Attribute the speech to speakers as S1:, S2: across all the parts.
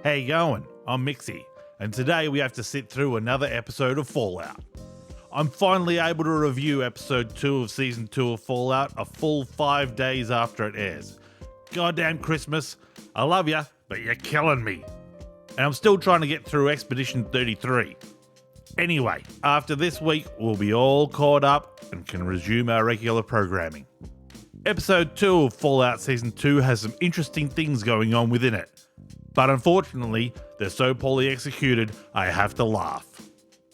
S1: How you going? I'm Mixy, and today we have to sit through another episode of Fallout. I'm finally able to review episode 2 of season 2 of Fallout a full 5 days after it airs. Goddamn Christmas, I love ya, but you're killing me. And I'm still trying to get through Expedition 33. Anyway, after this week, we'll be all caught up and can resume our regular programming. Episode 2 of Fallout Season 2 has some interesting things going on within it. But unfortunately, they're so poorly executed, I have to laugh.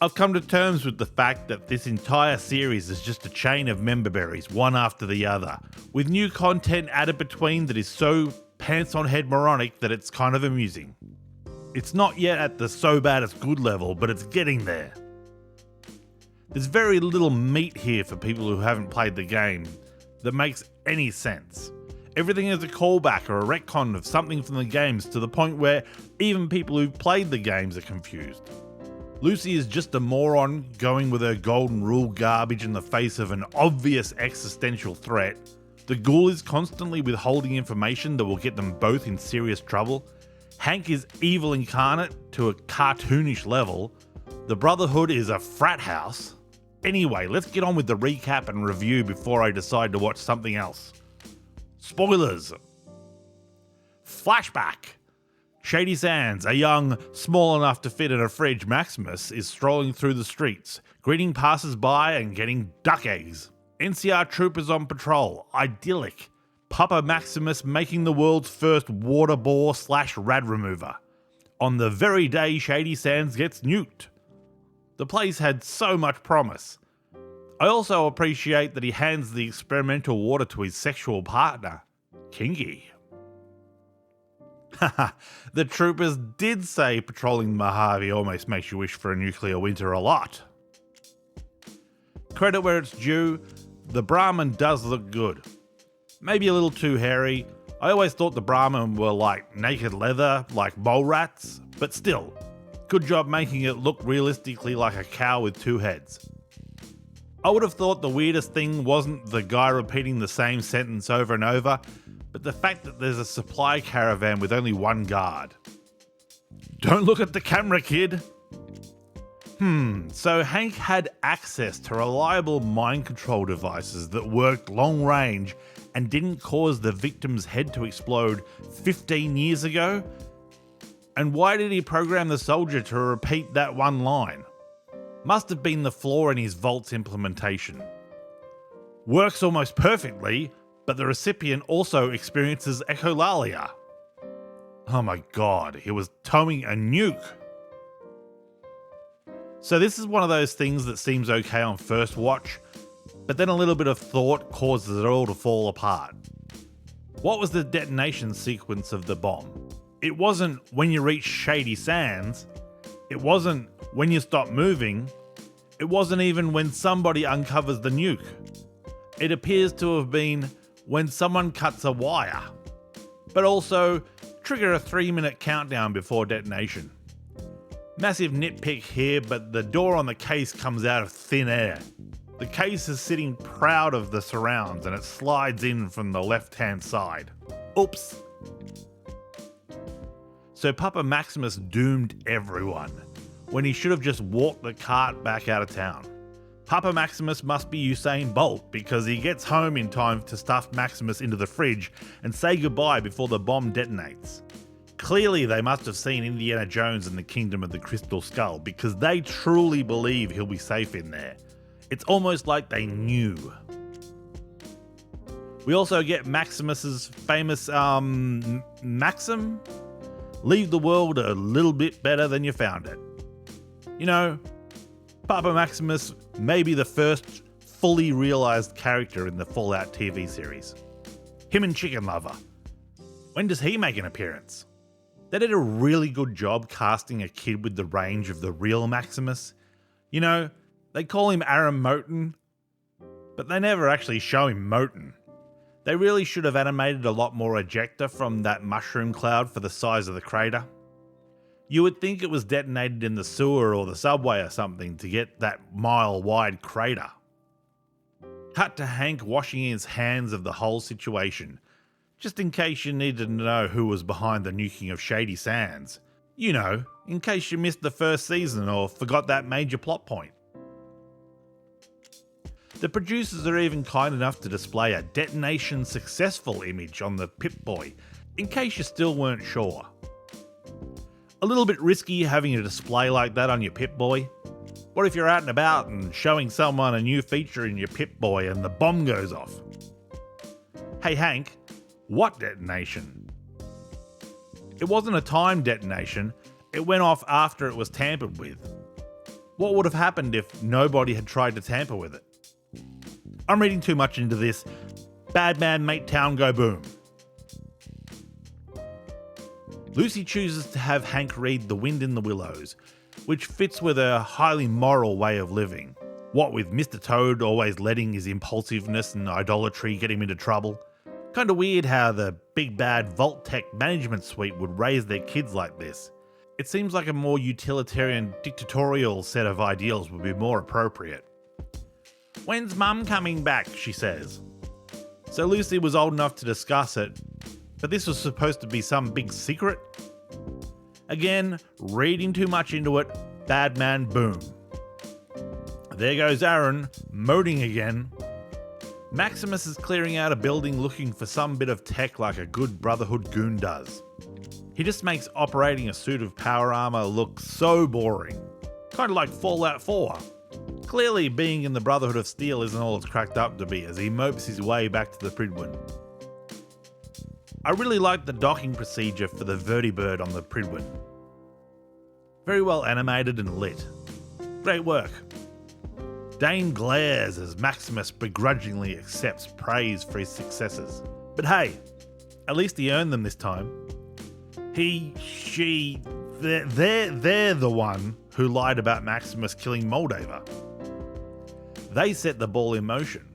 S1: I've come to terms with the fact that this entire series is just a chain of member berries, one after the other, with new content added between that is so pants-on-head moronic that it's kind of amusing. It's not yet at the so bad it's good level, but it's getting there. There's very little meat here for people who haven't played the game that makes any sense. Everything is a callback or a retcon of something from the games to the point where even people who've played the games are confused. Lucy is just a moron going with her golden rule garbage in the face of an obvious existential threat. The ghoul is constantly withholding information that will get them both in serious trouble. Hank is evil incarnate to a cartoonish level. The Brotherhood is a frat house. Anyway, let's get on with the recap and review before I decide to watch something else. Spoilers. Flashback. Shady Sands, a young, small enough to fit in a fridge Maximus, is strolling through the streets, greeting passers-by and getting duck eggs. NCR troopers on patrol, idyllic. Papa Maximus making the world's first water bore / rad remover. On the very day Shady Sands gets nuked. The place had so much promise. I also appreciate that he hands the experimental water to his sexual partner. Kingy. Haha, the troopers did say patrolling the Mojave almost makes you wish for a nuclear winter a lot. Credit where it's due, the Brahmin does look good. Maybe a little too hairy. I always thought the Brahmin were like naked leather, like mole rats, but still, good job making it look realistically like a cow with 2 heads. I would have thought the weirdest thing wasn't the guy repeating the same sentence over and over, but the fact that there's a supply caravan with only 1 guard. Don't look at the camera, kid! So Hank had access to reliable mind control devices that worked long range and didn't cause the victim's head to explode 15 years ago? And why did he program the soldier to repeat that one line? Must have been the flaw in his Vault's implementation. Works almost perfectly, but the recipient also experiences echolalia. Oh my god, he was towing a nuke. So this is one of those things that seems okay on first watch, but then a little bit of thought causes it all to fall apart. What was the detonation sequence of the bomb? It wasn't when you reach Shady Sands. It wasn't when you stop moving. It wasn't even when somebody uncovers the nuke. It appears to have been when someone cuts a wire, but also trigger a 3-minute countdown before detonation. Massive nitpick here, but the door on the case comes out of thin air. The case is sitting proud of the surrounds and it slides in from the left-hand side. Oops. So Papa Maximus doomed everyone, when he should have just walked the cart back out of town. Papa Maximus must be Usain Bolt because he gets home in time to stuff Maximus into the fridge and say goodbye before the bomb detonates. Clearly they must have seen Indiana Jones and the Kingdom of the Crystal Skull because they truly believe he'll be safe in there. It's almost like they knew. We also get Maximus's famous, maxim? Leave the world a little bit better than you found it. You know, Papa Maximus may be the first fully realised character in the Fallout TV series. Him and Chicken Lover. When does he make an appearance? They did a really good job casting a kid with the range of the real Maximus. You know, they call him Aram Moten, but they never actually show him Moten. They really should have animated a lot more ejecta from that mushroom cloud for the size of the crater. You would think it was detonated in the sewer or the subway or something to get that mile-wide crater. Cut to Hank washing his hands of the whole situation, just in case you needed to know who was behind the nuking of Shady Sands. You know, in case you missed the first season or forgot that major plot point. The producers are even kind enough to display a detonation successful image on the Pip-Boy, in case you still weren't sure. A little bit risky having a display like that on your Pip-Boy. What if you're out and about and showing someone a new feature in your Pip-Boy and the bomb goes off? Hey Hank, what detonation? It wasn't a timed detonation, it went off after it was tampered with. What would have happened if nobody had tried to tamper with it? I'm reading too much into this. Bad man make town go boom. Lucy chooses to have Hank read The Wind in the Willows, which fits with her highly moral way of living. What with Mr. Toad always letting his impulsiveness and idolatry get him into trouble. Kinda weird how the big bad Vault-Tec management suite would raise their kids like this. It seems like a more utilitarian, dictatorial set of ideals would be more appropriate. "When's Mum coming back?" she says. So Lucy was old enough to discuss it, but this was supposed to be some big secret? Again, reading too much into it, bad man boom. There goes Aaron, moding again. Maximus is clearing out a building looking for some bit of tech like a good Brotherhood goon does. He just makes operating a suit of power armor look so boring. Kinda like Fallout 4. Clearly, being in the Brotherhood of Steel isn't all it's cracked up to be as he mopes his way back to the Pridwin. I really like the docking procedure for the vertibird on the Pridwin. Very well animated and lit. Great work. Dane glares as Maximus begrudgingly accepts praise for his successes. But hey, at least he earned them this time. They're the one who lied about Maximus killing Moldaver. They set the ball in motion.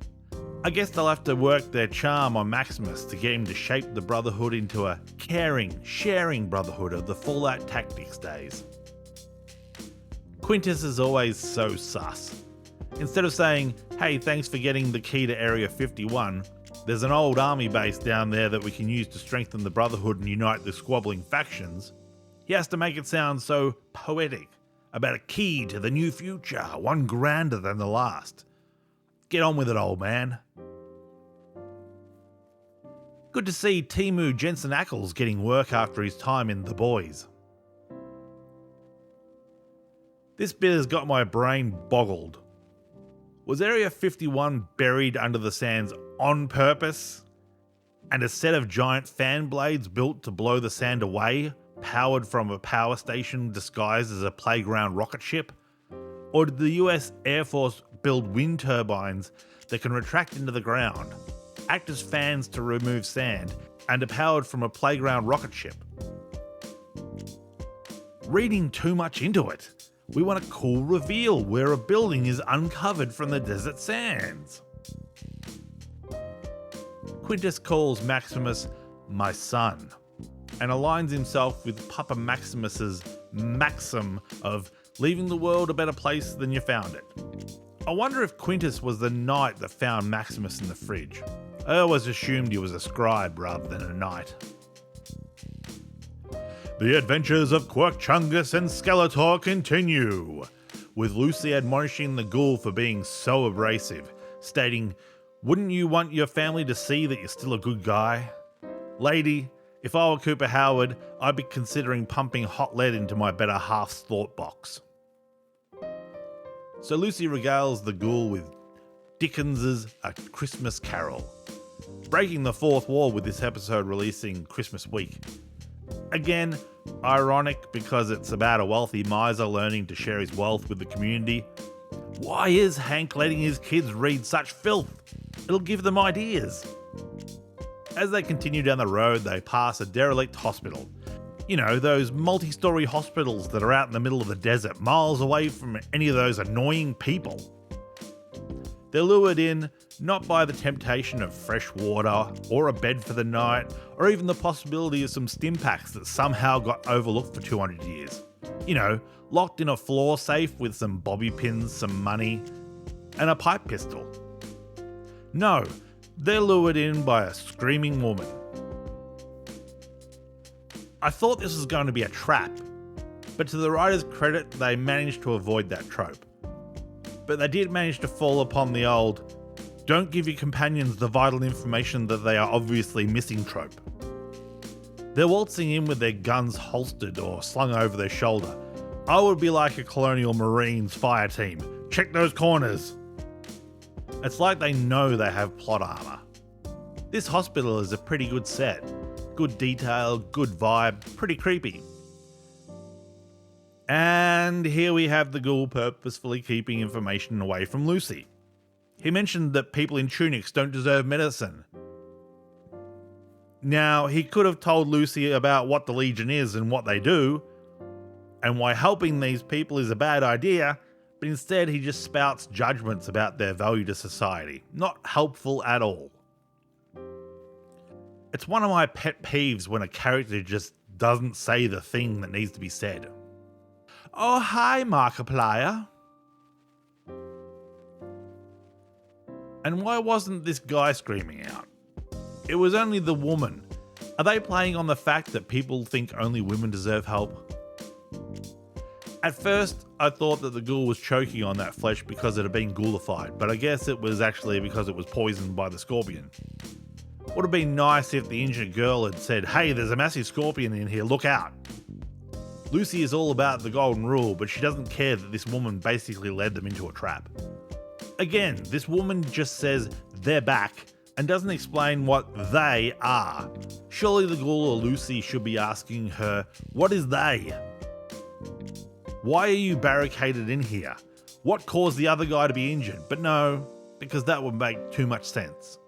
S1: I guess they'll have to work their charm on Maximus to get him to shape the Brotherhood into a caring, sharing Brotherhood of the Fallout Tactics days. Quintus is always so sus. Instead of saying, "Hey, thanks for getting the key to Area 51, there's an old army base down there that we can use to strengthen the Brotherhood and unite the squabbling factions," he has to make it sound so poetic about a key to the new future, one grander than the last. Get on with it, old man. Good to see Timu Jensen Ackles getting work after his time in The Boys. This bit has got my brain boggled. Was Area 51 buried under the sands on purpose? And a set of giant fan blades built to blow the sand away, powered from a power station disguised as a playground rocket ship? Or did the US Air Force build wind turbines that can retract into the ground, act as fans to remove sand, and are powered from a playground rocket ship? Reading too much into it. We want a cool reveal where a building is uncovered from the desert sands. Quintus calls Maximus "my son" and aligns himself with Papa Maximus's maxim of leaving the world a better place than you found it. I wonder if Quintus was the knight that found Maximus in the fridge. I always assumed he was a scribe rather than a knight. The adventures of Quirkchungus and Skeletor continue, with Lucy admonishing the ghoul for being so abrasive, stating, "Wouldn't you want your family to see that you're still a good guy? Lady, if I were Cooper Howard, I'd be considering pumping hot lead into my better half's thought box." So Lucy regales the ghoul with Dickens's A Christmas Carol, breaking the fourth wall with this episode releasing Christmas week. Again, ironic because it's about a wealthy miser learning to share his wealth with the community. Why is Hank letting his kids read such filth? It'll give them ideas. As they continue down the road, they pass a derelict hospital. You know, those multi-story hospitals that are out in the middle of the desert, miles away from any of those annoying people. They're lured in not by the temptation of fresh water, or a bed for the night, or even the possibility of some stim packs that somehow got overlooked for 200 years. You know, locked in a floor safe with some bobby pins, some money, and a pipe pistol. No, they're lured in by a screaming woman. I thought this was going to be a trap, But to the writer's credit, they managed to avoid that trope. But they did manage to fall upon the old, don't give your companions the vital information that they are obviously missing trope. They're waltzing in with their guns holstered or slung over their shoulder. I would be like a Colonial Marines fire team. Check those corners. It's like they know they have plot armor. This hospital is a pretty good set. Good detail, good vibe, pretty creepy. And here we have the ghoul purposefully keeping information away from Lucy. He mentioned that people in tunics don't deserve medicine. Now, he could have told Lucy about what the Legion is and what they do, and why helping these people is a bad idea, but instead he just spouts judgments about their value to society. Not helpful at all. It's one of my pet peeves when a character just doesn't say the thing that needs to be said. Oh, hi, Markiplier. And why wasn't this guy screaming out? It was only the woman. Are they playing on the fact that people think only women deserve help? At first, I thought that the ghoul was choking on that flesh because it had been ghoulified, but I guess it was actually because it was poisoned by the scorpion. Would have been nice if the injured girl had said, hey, there's a massive scorpion in here, look out. Lucy is all about the golden rule, but she doesn't care that this woman basically led them into a trap. Again, this woman just says they're back and doesn't explain what they are. Surely the ghoul or Lucy should be asking her, what is they? Why are you barricaded in here? What caused the other guy to be injured? But no, because that would make too much sense.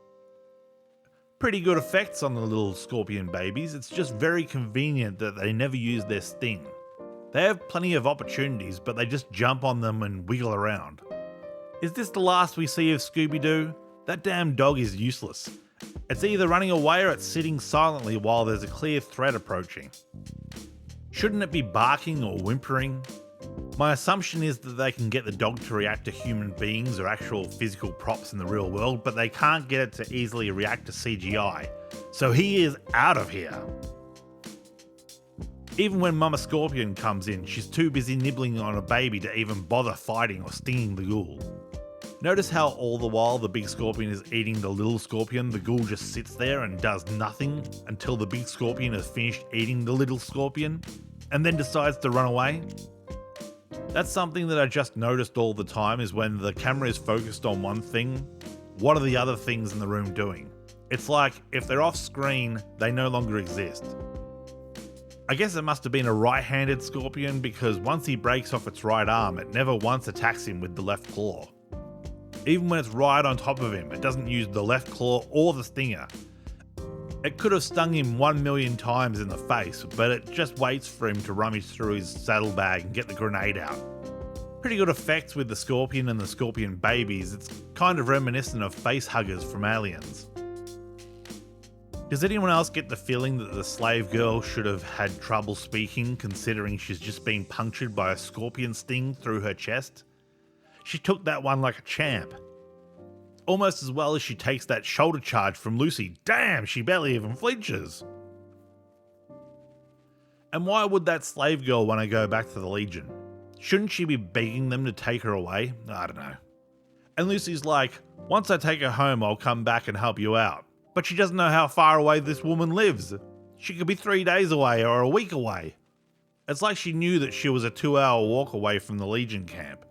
S1: Pretty good effects on the little scorpion babies. It's just very convenient that they never use their sting. They have plenty of opportunities, but they just jump on them and wiggle around. Is this the last we see of Scooby-Doo? That damn dog is useless. It's either running away or it's sitting silently while there's a clear threat approaching. Shouldn't it be barking or whimpering? My assumption is that they can get the dog to react to human beings or actual physical props in the real world, but they can't get it to easily react to CGI. So he is out of here. Even when Mama Scorpion comes in, she's too busy nibbling on a baby to even bother fighting or stinging the ghoul. Notice how all the while the big scorpion is eating the little scorpion, the ghoul just sits there and does nothing until the big scorpion has finished eating the little scorpion and then decides to run away? That's something that I just noticed all the time, is when the camera is focused on one thing, what are the other things in the room doing? It's like if they're off screen, they no longer exist. I guess it must have been a right-handed scorpion, because once he breaks off its right arm, it never once attacks him with the left claw. Even when it's right on top of him, it doesn't use the left claw or the stinger. It could have stung him 1 million times in the face, but it just waits for him to rummage through his saddlebag and get the grenade out. Pretty good effects with the scorpion and the scorpion babies. It's kind of reminiscent of face huggers from Aliens. Does anyone else get the feeling that the slave girl should have had trouble speaking, considering she's just been punctured by a scorpion sting through her chest? She took that one like a champ. Almost as well as she takes that shoulder charge from Lucy. Damn, she barely even flinches. And why would that slave girl want to go back to the Legion? Shouldn't she be begging them to take her away? I don't know. And Lucy's like, once I take her home, I'll come back and help you out. But she doesn't know how far away this woman lives. She could be 3 days away or a week away. It's like she knew that she was a 2-hour walk away from the Legion camp.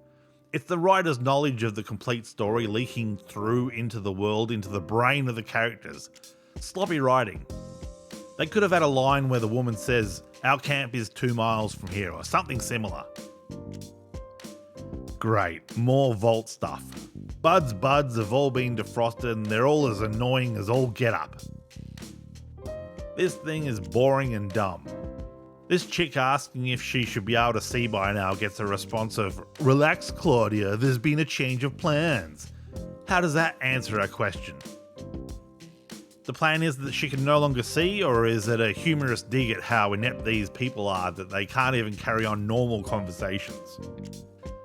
S1: It's the writer's knowledge of the complete story leaking through into the world, into the brain of the characters. Sloppy writing. They could have had a line where the woman says, our camp is 2 miles from here, or something similar. Great, more vault stuff. Buds have all been defrosted and they're all as annoying as all get up. This thing is boring and dumb. This chick asking if she should be able to see by now gets a response of, relax Claudia, there's been a change of plans. How does that answer our question? The plan is that she can no longer see, or is it a humorous dig at how inept these people are that they can't even carry on normal conversations?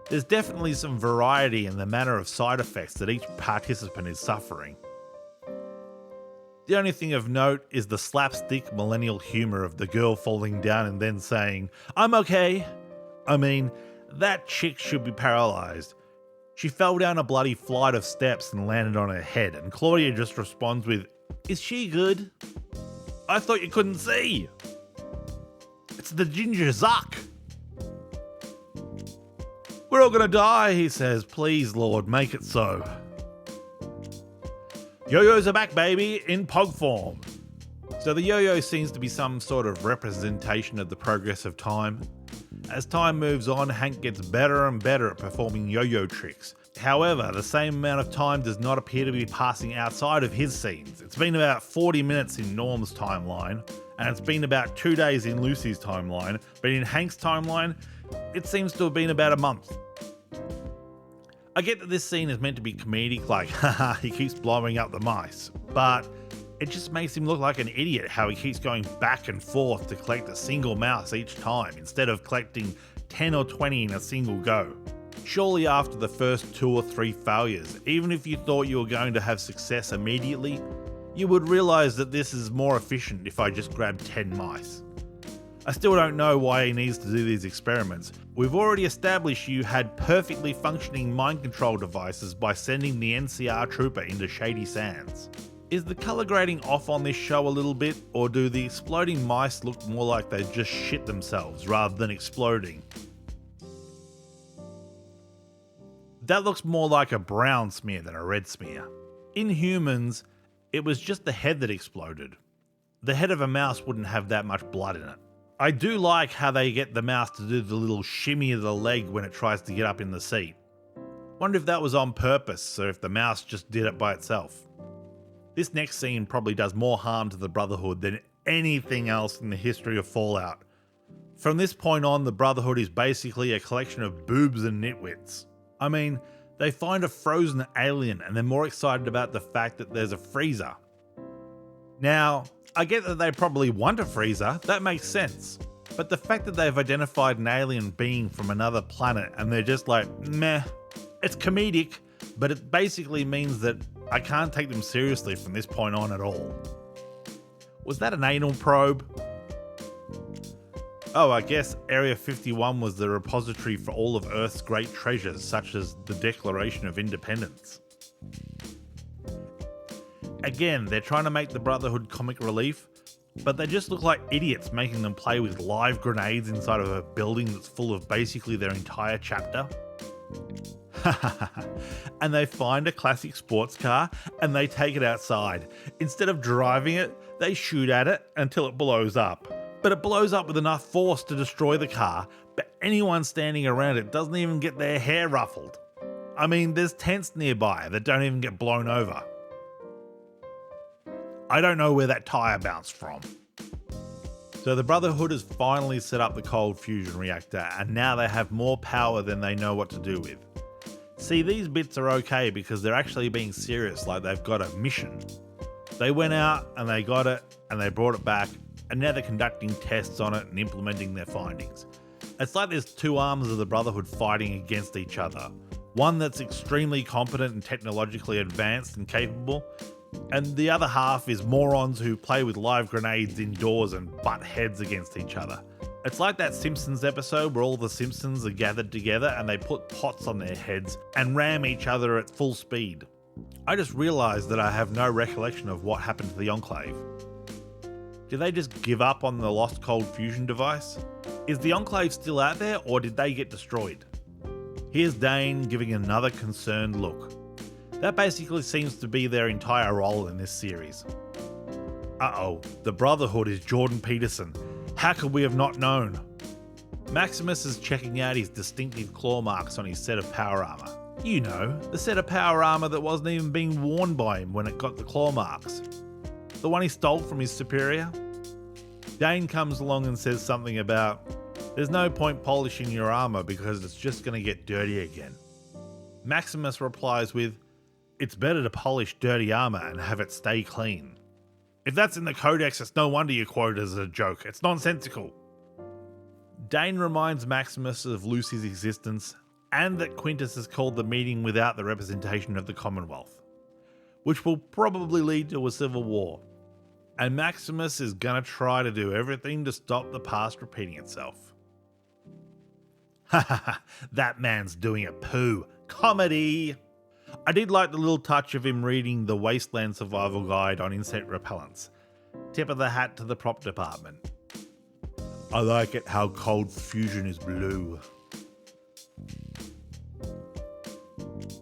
S1: There's definitely some variety in the manner of side effects that each participant is suffering. The only thing of note is the slapstick millennial humour of the girl falling down and then saying, I'm okay, I mean, that chick should be paralyzed. She fell down a bloody flight of steps and landed on her head, and Claudia just responds with, "Is she good? I thought you couldn't see. It's the Ginger Zuck." "We're all gonna die," he says. "Please, Lord, make it so." Yo-yos are back, baby, in pog form. So the yo-yo seems to be some sort of representation of the progress of time. As time moves on, Hank gets better and better at performing yo-yo tricks. However, the same amount of time does not appear to be passing outside of his scenes. It's been about 40 minutes in Norm's timeline, and it's been about 2 days in Lucy's timeline, but in Hank's timeline, it seems to have been about a month. I get that this scene is meant to be comedic, like, haha, he keeps blowing up the mice, but it just makes him look like an idiot how he keeps going back and forth to collect a single mouse each time, instead of collecting 10 or 20 in a single go. Surely after the first 2 or 3 failures, even if you thought you were going to have success immediately, you would realise that this is more efficient if I just grab 10 mice. I still don't know why he needs to do these experiments. We've already established you had perfectly functioning mind control devices by sending the NCR trooper into Shady Sands. Is the colour grading off on this show a little bit, or do the exploding mice look more like they just shit themselves rather than exploding? That looks more like a brown smear than a red smear. In humans, it was just the head that exploded. The head of a mouse wouldn't have that much blood in it. I do like how they get the mouse to do the little shimmy of the leg when it tries to get up in the seat. Wonder if that was on purpose, or if the mouse just did it by itself. This next scene probably does more harm to the Brotherhood than anything else in the history of Fallout. From this point on, the Brotherhood is basically a collection of boobs and nitwits. I mean, they find a frozen alien and they're more excited about the fact that there's a freezer. Now, I get that they probably want a freezer, that makes sense. But the fact that they've identified an alien being from another planet and they're just like, meh, it's comedic, but it basically means that I can't take them seriously from this point on at all. Was that an anal probe? Oh, I guess Area 51 was the repository for all of Earth's great treasures, such as the Declaration of Independence. Again, they're trying to make the Brotherhood comic relief, but they just look like idiots making them play with live grenades inside of a building that's full of basically their entire chapter. And they find a classic sports car and they take it outside. Instead of driving it, they shoot at it until it blows up. But it blows up with enough force to destroy the car, but anyone standing around it doesn't even get their hair ruffled. I mean, there's tents nearby that don't even get blown over. I don't know where that tyre bounced from. So the Brotherhood has finally set up the cold fusion reactor, and now they have more power than they know what to do with. See, these bits are okay because they're actually being serious, like they've got a mission. They went out and they got it and they brought it back, and now they're conducting tests on it and implementing their findings. It's like there's 2 arms of the Brotherhood fighting against each other. One that's extremely competent and technologically advanced and capable, and the other half is morons who play with live grenades indoors and butt heads against each other. It's like that Simpsons episode where all the Simpsons are gathered together and they put pots on their heads and ram each other at full speed. I just realised that I have no recollection of what happened to the Enclave. Did they just give up on the lost cold fusion device? Is the Enclave still out there, or did they get destroyed? Here's Dane giving another concerned look. That basically seems to be their entire role in this series. Uh-oh, the Brotherhood is Jordan Peterson. How could we have not known? Maximus is checking out his distinctive claw marks on his set of power armor. You know, the set of power armor that wasn't even being worn by him when it got the claw marks. The one he stole from his superior? Dane comes along and says something about, there's no point polishing your armor because it's just going to get dirty again. Maximus replies with, it's better to polish dirty armor and have it stay clean. If that's in the codex, it's no wonder you quote it as a joke. It's nonsensical. Dane reminds Maximus of Lucy's existence and that Quintus has called the meeting without the representation of the Commonwealth, which will probably lead to a civil war. And Maximus is gonna try to do everything to stop the past repeating itself. Ha, that man's doing a poo. Comedy! I did like the little touch of him reading the Wasteland Survival Guide on insect repellents. Tip of the hat to the prop department. I like it how cold fusion is blue.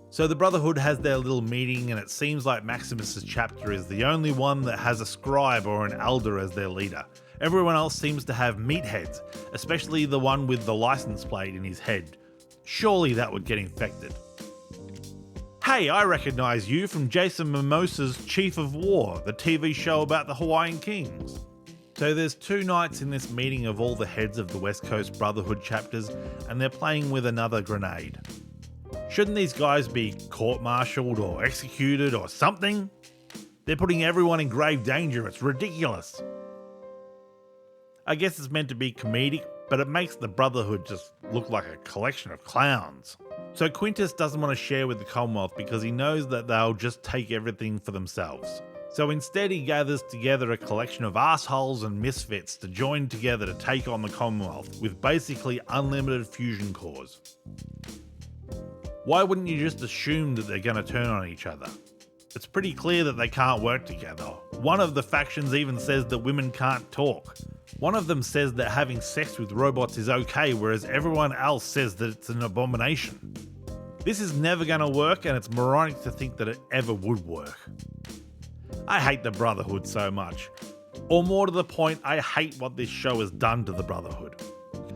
S1: So the Brotherhood has their little meeting, and it seems like Maximus's chapter is the only one that has a scribe or an elder as their leader. Everyone else seems to have meatheads, especially the one with the license plate in his head. Surely that would get infected. Hey, I recognise you from Jason Momoa's Chief of War, the TV show about the Hawaiian Kings. So there's 2 nights in this meeting of all the heads of the West Coast Brotherhood chapters, and they're playing with another grenade. Shouldn't these guys be court-martialed or executed or something? They're putting everyone in grave danger, it's ridiculous. I guess it's meant to be comedic, but it makes the Brotherhood just look like a collection of clowns. So Quintus doesn't want to share with the Commonwealth because he knows that they'll just take everything for themselves. So instead he gathers together a collection of assholes and misfits to join together to take on the Commonwealth with basically unlimited fusion cores. Why wouldn't you just assume that they're going to turn on each other? It's pretty clear that they can't work together. One of the factions even says that women can't talk. One of them says that having sex with robots is okay, whereas everyone else says that it's an abomination. This is never going to work, and it's moronic to think that it ever would work. I hate the Brotherhood so much. Or more to the point, I hate what this show has done to the Brotherhood.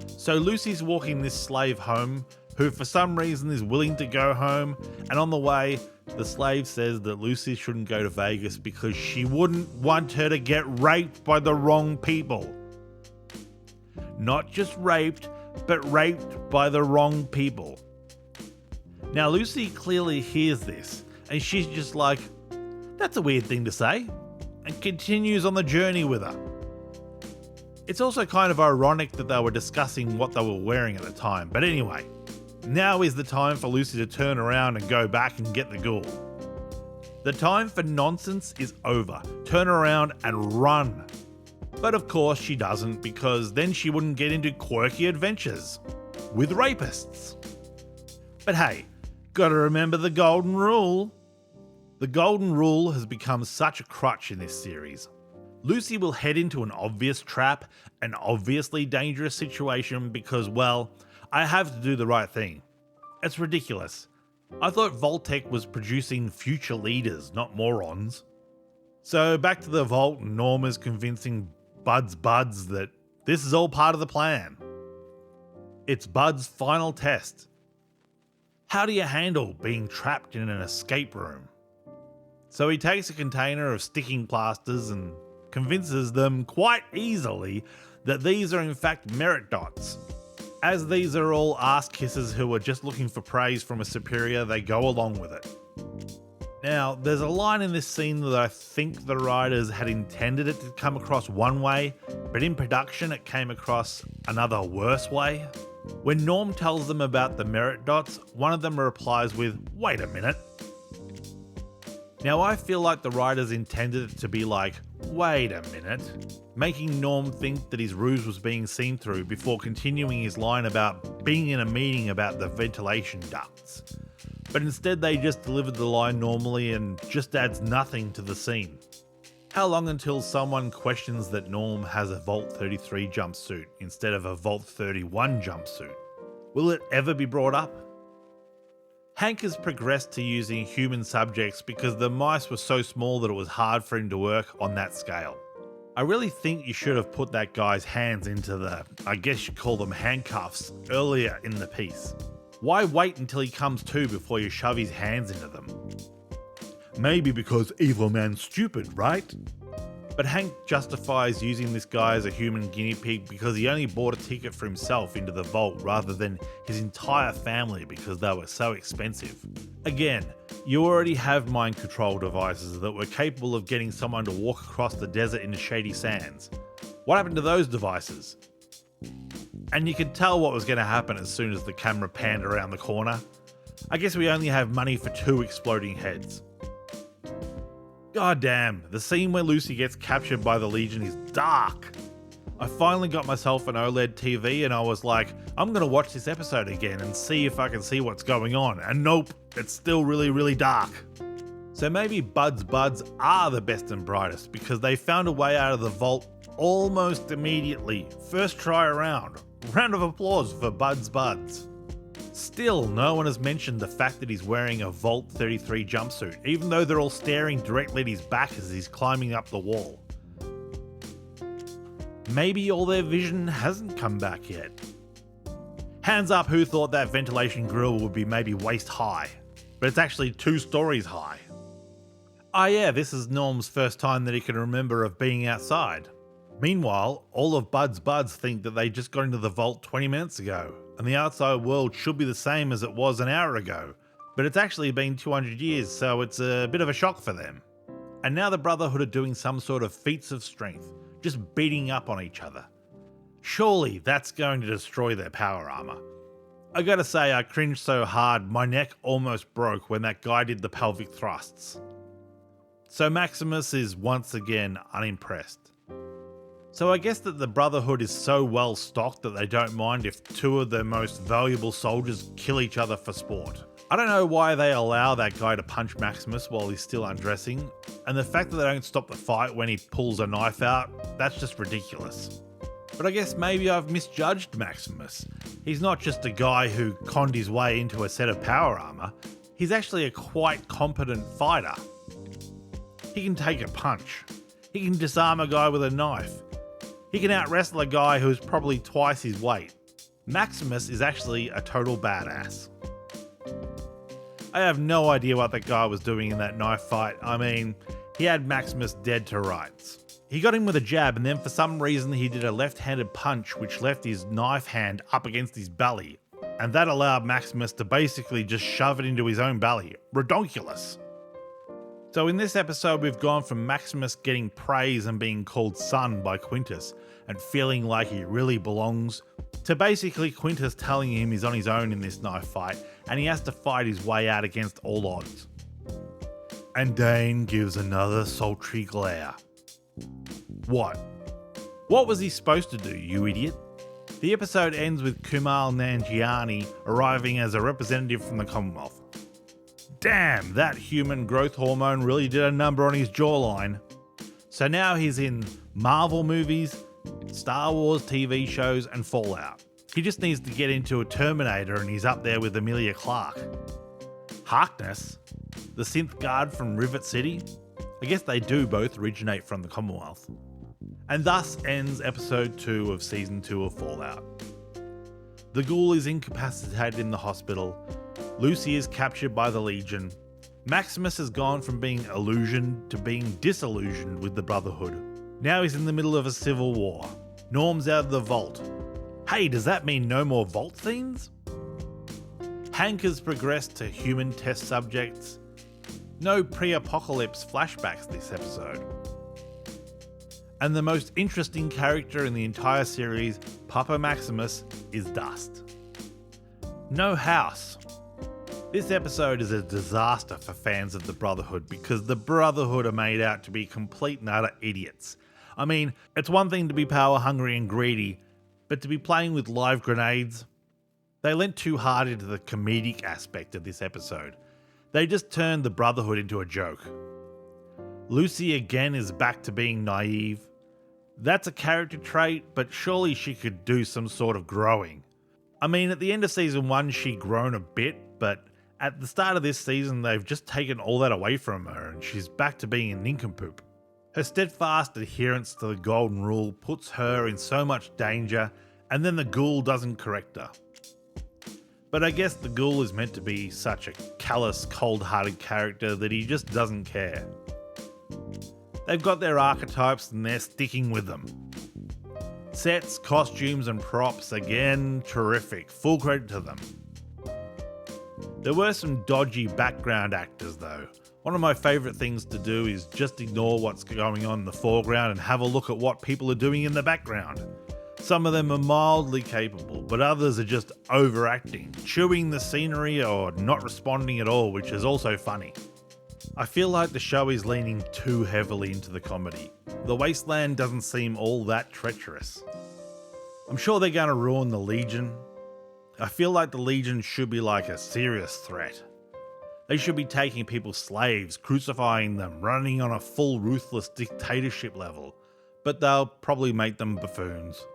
S1: So Lucy's walking this slave home, who for some reason is willing to go home, and on the way, the slave says that Lucy shouldn't go to Vegas because she wouldn't want her to get raped by the wrong people. Not just raped, but raped by the wrong people. Now Lucy clearly hears this, and she's just like, that's a weird thing to say, and continues on the journey with her. It's also kind of ironic that they were discussing what they were wearing at the time, but anyway. Now is the time for Lucy to turn around and go back and get the ghoul. The time for nonsense is over. Turn around and run. But of course she doesn't, because then she wouldn't get into quirky adventures with rapists. But hey, gotta remember the golden rule. The golden rule has become such a crutch in this series. Lucy will head into an obvious trap, an obviously dangerous situation because, well, I have to do the right thing. It's ridiculous. I thought Vault-Tec was producing future leaders, not morons. So back to the Vault, and Norma's convincing Buds that this is all part of the plan. It's Bud's final test. How do you handle being trapped in an escape room? So he takes a container of sticking plasters and convinces them quite easily that these are in fact merit dots. As these are all ass kissers who are just looking for praise from a superior, they go along with it. Now, there's a line in this scene that I think the writers had intended it to come across one way, but in production it came across another worse way. When Norm tells them about the merit dots, one of them replies with, "Wait a minute." Now I feel like the writers intended it to be like, "Wait a minute," making Norm think that his ruse was being seen through before continuing his line about being in a meeting about the ventilation ducts. But instead they just delivered the line normally and just adds nothing to the scene. How long until someone questions that Norm has a Vault 33 jumpsuit instead of a Vault 31 jumpsuit? Will it ever be brought up? Hank has progressed to using human subjects because the mice were so small that it was hard for him to work on that scale. I really think you should have put that guy's hands into the, I guess you'd call them handcuffs, earlier in the piece. Why wait until he comes to before you shove his hands into them? Maybe because evil man's stupid, right? But Hank justifies using this guy as a human guinea pig because he only bought a ticket for himself into the vault rather than his entire family because they were so expensive. Again, you already have mind control devices that were capable of getting someone to walk across the desert into shady sands. What happened to those devices? And you could tell what was going to happen as soon as the camera panned around the corner. I guess we only have money for 2 exploding heads. God damn, the scene where Lucy gets captured by the Legion is dark. I finally got myself an OLED TV and I was like, I'm gonna watch this episode again and see if I can see what's going on. And nope, it's still really dark. So maybe Bud's buds are the best and brightest because they found a way out of the vault almost immediately. First try around. Round of applause for Bud's buds. Still, no one has mentioned the fact that he's wearing a Vault 33 jumpsuit, even though they're all staring directly at his back as he's climbing up the wall. Maybe all their vision hasn't come back yet. Hands up who thought that ventilation grill would be maybe waist high, but it's actually 2 stories high. Ah yeah, this is Norm's first time that he can remember of being outside. Meanwhile, all of Bud's buds think that they just got into the vault 20 minutes ago, and the outside world should be the same as it was an hour ago, but it's actually been 200 years, so it's a bit of a shock for them. And now the Brotherhood are doing some sort of feats of strength, just beating up on each other. Surely that's going to destroy their power armor. I gotta say, I cringed so hard my neck almost broke when that guy did the pelvic thrusts. So Maximus is once again unimpressed. So I guess that the Brotherhood is so well stocked that they don't mind if 2 of their most valuable soldiers kill each other for sport. I don't know why they allow that guy to punch Maximus while he's still undressing, and the fact that they don't stop the fight when he pulls a knife out, that's just ridiculous. But I guess maybe I've misjudged Maximus. He's not just a guy who conned his way into a set of power armor, he's actually a quite competent fighter. He can take a punch, he can disarm a guy with a knife, he can out-wrestle a guy who's probably twice his weight. Maximus is actually a total badass. I have no idea what that guy was doing in that knife fight. I mean, he had Maximus dead to rights. He got him with a jab and then for some reason he did a left-handed punch which left his knife hand up against his belly. And that allowed Maximus to basically just shove it into his own belly. Redonkulous. So in this episode we've gone from Maximus getting praise and being called son by Quintus and feeling like he really belongs, to basically Quintus telling him he's on his own in this knife fight and he has to fight his way out against all odds. And Dane gives another sultry glare. What? What was he supposed to do, you idiot? The episode ends with Kumail Nanjiani arriving as a representative from the Commonwealth. Damn, that human growth hormone really did a number on his jawline. So now he's in Marvel movies, Star Wars TV shows, and Fallout. He just needs to get into a Terminator and he's up there with Emilia Clarke. Harkness, the synth guard from Rivet City? I guess they do both originate from the Commonwealth. And thus ends episode 2 of season 2 of Fallout. The ghoul is incapacitated in the hospital. Lucy is captured by the Legion. Maximus has gone from being illusioned to being disillusioned with the Brotherhood. Now he's in the middle of a civil war. Norm's out of the vault. Hey, does that mean no more vault scenes? Hank has progressed to human test subjects. No pre-apocalypse flashbacks this episode. And the most interesting character in the entire series, Papa Maximus, is dust. No house. This episode is a disaster for fans of the Brotherhood because the Brotherhood are made out to be complete and utter idiots. I mean, it's one thing to be power hungry and greedy, but to be playing with live grenades? They leant too hard into the comedic aspect of this episode. They just turned the Brotherhood into a joke. Lucy again is back to being naive. That's a character trait, but surely she could do some sort of growing. I mean, at the end of season 1 she'd grown a bit, but at the start of this season they've just taken all that away from her and she's back to being a nincompoop. Her steadfast adherence to the golden rule puts her in so much danger, and then the ghoul doesn't correct her. But I guess the ghoul is meant to be such a callous, cold-hearted character that he just doesn't care. They've got their archetypes and they're sticking with them. Sets, costumes and props, again, terrific. Full credit to them. There were some dodgy background actors though. One of my favourite things to do is just ignore what's going on in the foreground and have a look at what people are doing in the background. Some of them are mildly capable, but others are just overacting, chewing the scenery or not responding at all, which is also funny. I feel like the show is leaning too heavily into the comedy. The wasteland doesn't seem all that treacherous. I'm sure they're going to ruin the Legion. I feel like the Legion should be like a serious threat. They should be taking people's slaves, crucifying them, running on a full ruthless dictatorship level, but they'll probably make them buffoons.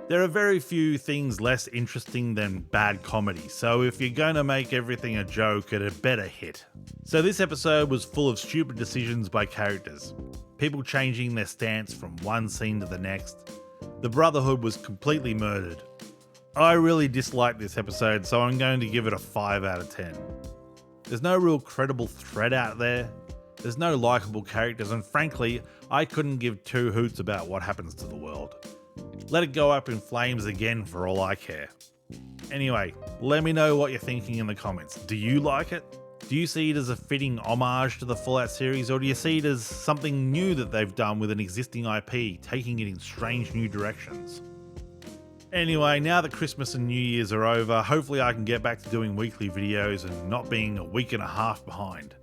S1: There are very few things less interesting than bad comedy, so if you're going to make everything a joke, it had better hit. So this episode was full of stupid decisions by characters, people changing their stance from one scene to the next. The Brotherhood was completely murdered. I really disliked this episode, so I'm going to give it a 5 out of 10. There's no real credible threat out there, there's no likeable characters, and frankly, I couldn't give two hoots about what happens to the world. Let it go up in flames again for all I care. Anyway, let me know what you're thinking in the comments. Do you like it? Do you see it as a fitting homage to the Fallout series, or do you see it as something new that they've done with an existing IP, taking it in strange new directions? Anyway, now that Christmas and New Year's are over, hopefully I can get back to doing weekly videos and not being a week and a half behind.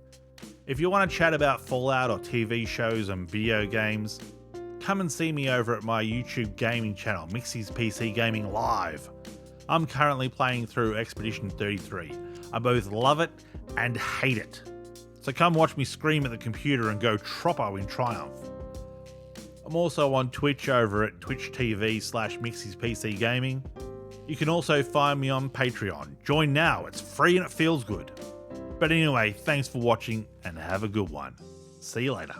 S1: If you want to chat about Fallout or TV shows and video games, come and see me over at my YouTube gaming channel, MicksysPCGaming Live. I'm currently playing through Expedition 33. I both love it and hate it. So come watch me scream at the computer and go troppo in triumph. I'm also on Twitch over at twitch.tv/MicksysPCGaming. You can also find me on Patreon. Join now, it's free and it feels good. But anyway, thanks for watching and have a good one. See you later.